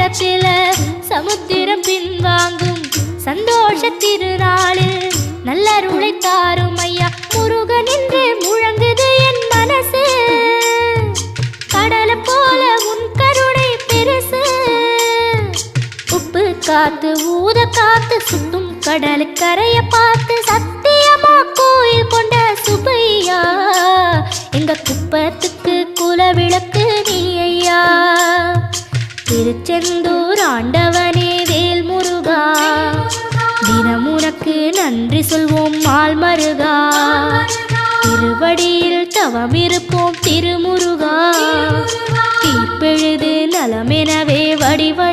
நேரத்தில் சமுத்திரம் பின்வாங்கும் சந்தோஷ திருநாளில் நல்லருளை தாரும் ஐயா முருகன் என்று முழங்குது என் மனசு. கடலை போல உன் கருணை பெருசு. உப்பு காத்து ஊத காத்து சுத்தும் கடலுக்கரைய பார்த்து சத்தியமா கோயில் கொண்ட சுப்பையா எங்க குப்பத்துக்கு குலவிளக்கு நீ ஐயா. திருச்செந்தூர் ஆண்டவனே வேல் முருகா தினம் உனக்கு நன்றி சொல்வோம் மால் மருகா. திருவடியில் தவம் இருப்போம் திருமுருகா. தீர்ப்பெழுது நலமெனவே வடிவ